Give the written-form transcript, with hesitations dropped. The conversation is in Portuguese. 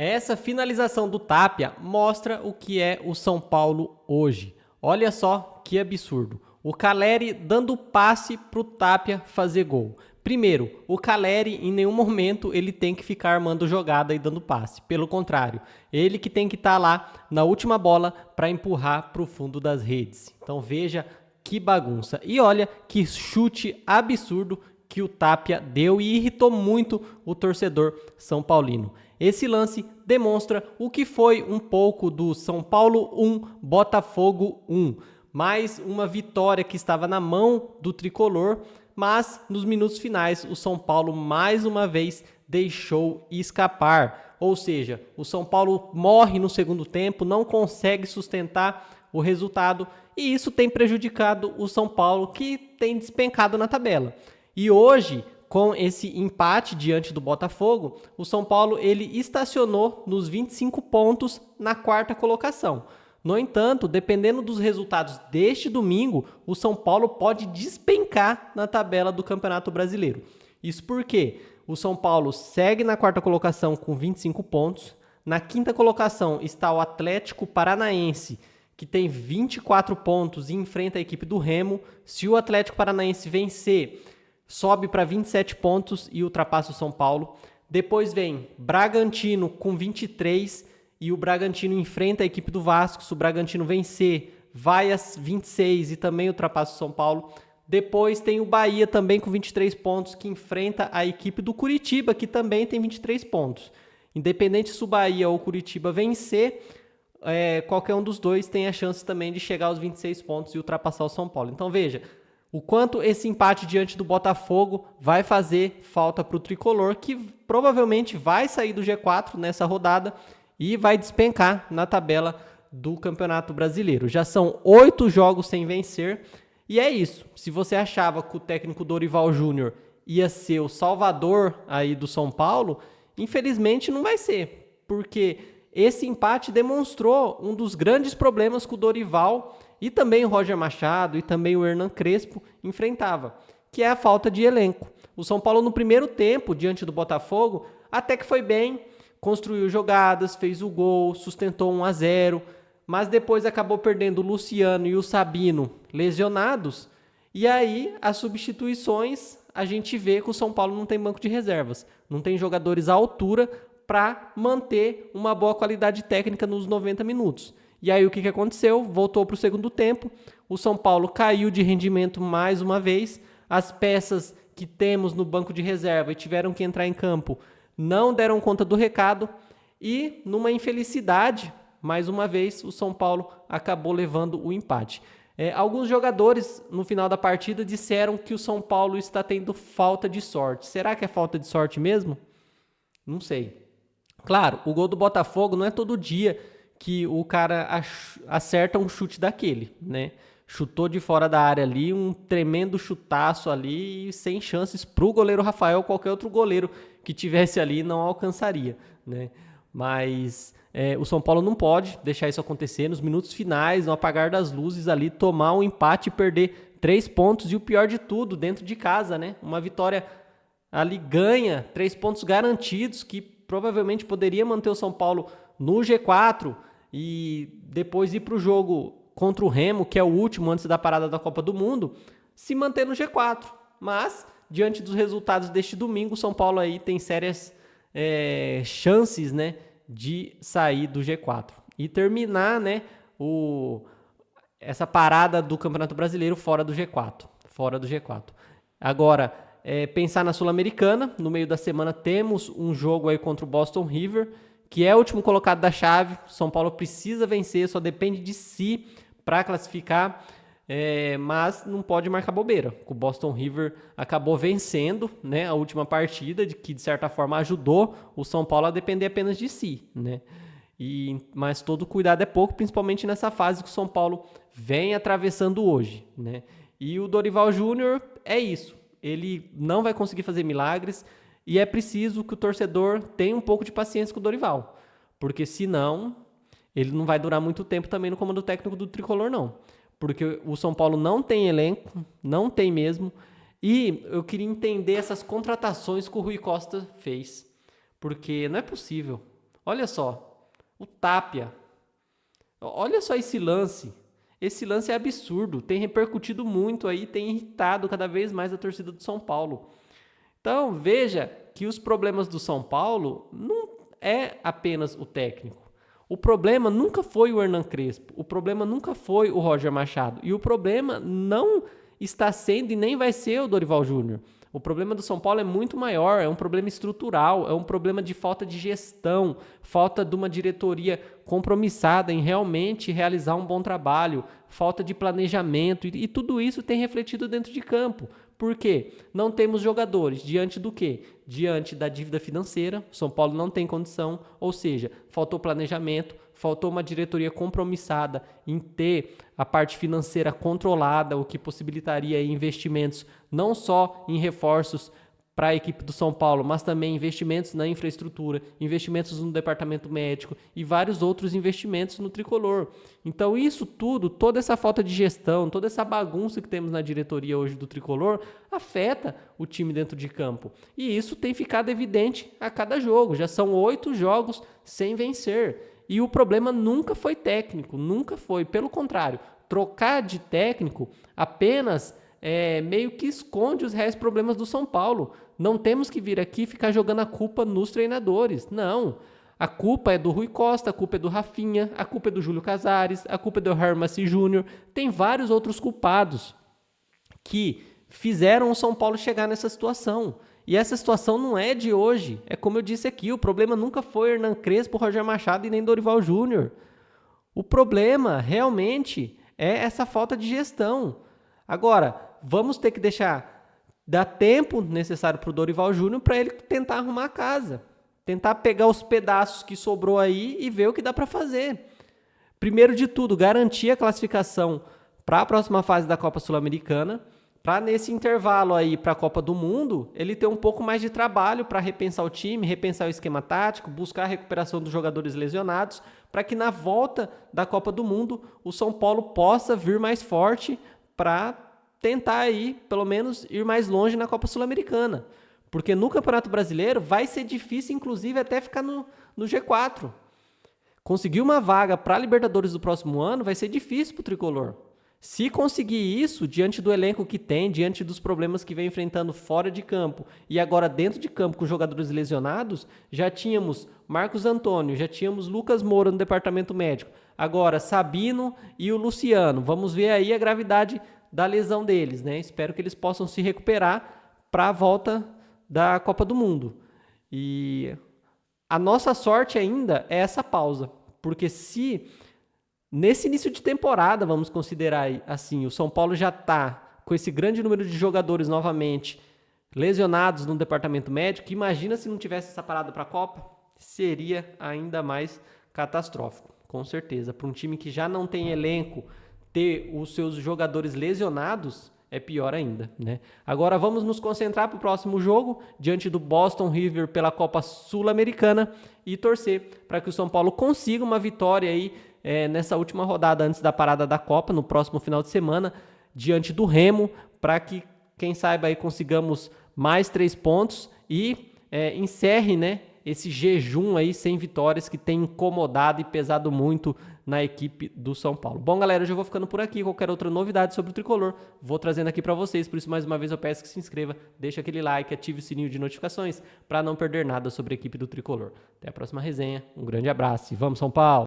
Essa finalização do Tapia mostra o que é o São Paulo hoje. Olha só que absurdo. O Calleri dando passe para o Tapia fazer gol. Primeiro, o Calleri em nenhum momento ele tem que ficar armando jogada e dando passe. Pelo contrário, ele que tem que estar lá na última bola para empurrar para o fundo das redes. Então veja que bagunça. E olha que chute absurdo que o Tapia deu e irritou muito o torcedor são paulino. Esse lance demonstra o que foi um pouco do São Paulo 1, Botafogo 1. Mais uma vitória que estava na mão do tricolor, mas nos minutos finais o São Paulo mais uma vez deixou escapar. Ou seja, o São Paulo morre no segundo tempo, não consegue sustentar o resultado e isso tem prejudicado o São Paulo, que tem despencado na tabela. E hoje, com esse empate diante do Botafogo, o São Paulo ele estacionou nos 25 pontos na quarta colocação. No entanto, dependendo dos resultados deste domingo, o São Paulo pode despencar na tabela do Campeonato Brasileiro. Isso porque o São Paulo segue na quarta colocação com 25 pontos. Na quinta colocação está o Atlético Paranaense, que tem 24 pontos e enfrenta a equipe do Remo. Se o Atlético Paranaense vencer, sobe para 27 pontos e ultrapassa o São Paulo. Depois vem Bragantino com 23 e o Bragantino enfrenta a equipe do Vasco. Se o Bragantino vencer, vai a 26 e também ultrapassa o São Paulo. Depois tem o Bahia também com 23 pontos, que enfrenta a equipe do Curitiba, que também tem 23 pontos. Independente se o Bahia ou o Curitiba vencer, qualquer um dos dois tem a chance também de chegar aos 26 pontos e ultrapassar o São Paulo. Então veja o quanto esse empate diante do Botafogo vai fazer falta para o tricolor, que provavelmente vai sair do G4 nessa rodada e vai despencar na tabela do Campeonato Brasileiro. Já são 8 jogos sem vencer e é isso. Se você achava que o técnico Dorival Júnior ia ser o salvador aí do São Paulo, infelizmente não vai ser, porque esse empate demonstrou um dos grandes problemas que o Dorival e também o Roger Machado e também o Hernan Crespo enfrentava, que é a falta de elenco. O São Paulo no primeiro tempo, diante do Botafogo, até que foi bem, construiu jogadas, fez o gol, sustentou 1-0, mas depois acabou perdendo o Luciano e o Sabino lesionados, e aí as substituições a gente vê que o São Paulo não tem banco de reservas, não tem jogadores à altura para manter uma boa qualidade técnica nos 90 minutos. E aí o que aconteceu? Voltou para o segundo tempo, o São Paulo caiu de rendimento mais uma vez, as peças que temos no banco de reserva e tiveram que entrar em campo não deram conta do recado e numa infelicidade, mais uma vez, o São Paulo acabou levando o empate. Alguns jogadores no final da partida disseram que o São Paulo está tendo falta de sorte. Será que é falta de sorte mesmo? Não sei. Claro, o gol do Botafogo não é todo dia que o cara acerta um chute daquele, né? Chutou de fora da área ali, um tremendo chutaço ali e sem chances para o goleiro Rafael, qualquer outro goleiro que tivesse ali não alcançaria, né? Mas o São Paulo não pode deixar isso acontecer nos minutos finais, no apagar das luzes ali, tomar um empate e perder 3 pontos e o pior de tudo, dentro de casa, né? Uma vitória ali ganha, 3 pontos garantidos que provavelmente poderia manter o São Paulo no G4 e depois ir para o jogo contra o Remo, que é o último antes da parada da Copa do Mundo, se manter no G4. Mas, diante dos resultados deste domingo, o São Paulo aí tem sérias chances, né, de sair do G4 e terminar, né, essa parada do Campeonato Brasileiro fora do G4. Agora, pensar na Sul-Americana, no meio da semana temos um jogo aí contra o Boston River, que é o último colocado da chave. São Paulo precisa vencer, só depende de si para classificar, mas não pode marcar bobeira. O Boston River acabou vencendo, né, a última partida, que de certa forma ajudou o São Paulo a depender apenas de si, né? Mas todo cuidado é pouco, principalmente nessa fase que o São Paulo vem atravessando hoje, né? E o Dorival Júnior é isso. Ele não vai conseguir fazer milagres e é preciso que o torcedor tenha um pouco de paciência com o Dorival, porque senão ele não vai durar muito tempo também no comando técnico do Tricolor, não. Porque o São Paulo não tem elenco, não tem mesmo, e eu queria entender essas contratações que o Rui Costa fez, porque não é possível. Olha só, o Tapia. Olha só esse lance. Esse lance é absurdo, tem repercutido muito aí, tem irritado cada vez mais a torcida do São Paulo. Então, veja que os problemas do São Paulo não é apenas o técnico. O problema nunca foi o Hernan Crespo, o problema nunca foi o Roger Machado, e o problema não está sendo e nem vai ser o Dorival Júnior. O problema do São Paulo é muito maior, é um problema estrutural, é um problema de falta de gestão, falta de uma diretoria compromissada em realmente realizar um bom trabalho, falta de planejamento, e tudo isso tem refletido dentro de campo. Por quê? Não temos jogadores. Diante do quê? Diante da dívida financeira, o São Paulo não tem condição, ou seja, faltou planejamento, faltou uma diretoria compromissada em ter a parte financeira controlada, o que possibilitaria investimentos não só em reforços para a equipe do São Paulo, mas também investimentos na infraestrutura, investimentos no departamento médico e vários outros investimentos no tricolor. Então isso tudo, toda essa falta de gestão, toda essa bagunça que temos na diretoria hoje do tricolor, afeta o time dentro de campo. E isso tem ficado evidente a cada jogo. Já são 8 jogos sem vencer. E o problema nunca foi técnico, nunca foi. Pelo contrário, trocar de técnico apenas meio que esconde os reais problemas do São Paulo. Não temos que vir aqui ficar jogando a culpa nos treinadores. Não. A culpa é do Rui Costa, a culpa é do Rafinha, a culpa é do Júlio Casares, a culpa é do Hermasi Júnior. Tem vários outros culpados que fizeram o São Paulo chegar nessa situação. E essa situação não é de hoje. É como eu disse aqui, o problema nunca foi Hernan Crespo, Roger Machado e nem Dorival Júnior. O problema realmente é essa falta de gestão. Agora, vamos ter que dar tempo necessário para o Dorival Júnior para ele tentar arrumar a casa. Tentar pegar os pedaços que sobrou aí e ver o que dá para fazer. Primeiro de tudo, garantir a classificação para a próxima fase da Copa Sul-Americana, para nesse intervalo aí para a Copa do Mundo, ele ter um pouco mais de trabalho para repensar o time, repensar o esquema tático, buscar a recuperação dos jogadores lesionados, para que na volta da Copa do Mundo o São Paulo possa vir mais forte para tentar aí, pelo menos, ir mais longe na Copa Sul-Americana. Porque no Campeonato Brasileiro vai ser difícil, inclusive, até ficar no G4. Conseguir uma vaga para a Libertadores do próximo ano vai ser difícil para o Tricolor. Se conseguir isso, diante do elenco que tem, diante dos problemas que vem enfrentando fora de campo e agora dentro de campo com jogadores lesionados, já tínhamos Marcos Antônio, já tínhamos Lucas Moura no departamento médico, agora Sabino e o Luciano. Vamos ver aí a gravidade da lesão deles, né? Espero que eles possam se recuperar para a volta da Copa do Mundo. E a nossa sorte ainda é essa pausa, porque se nesse início de temporada, vamos considerar assim, o São Paulo já está com esse grande número de jogadores novamente lesionados no departamento médico, imagina se não tivesse essa parada para a Copa, seria ainda mais catastrófico, com certeza. Para um time que já não tem elenco, ter os seus jogadores lesionados é pior ainda, né? Agora vamos nos concentrar para o próximo jogo, diante do Boston River pela Copa Sul-Americana, e torcer para que o São Paulo consiga uma vitória aí nessa última rodada antes da parada da Copa, no próximo final de semana, diante do Remo, para que, quem saiba, aí consigamos mais 3 pontos e encerre, né, esse jejum aí sem vitórias que tem incomodado e pesado muito na equipe do São Paulo. Bom, galera, eu já vou ficando por aqui. Qualquer outra novidade sobre o Tricolor, vou trazendo aqui para vocês. Por isso, mais uma vez, eu peço que se inscreva, deixe aquele like, ative o sininho de notificações para não perder nada sobre a equipe do Tricolor. Até a próxima resenha. Um grande abraço e vamos, São Paulo!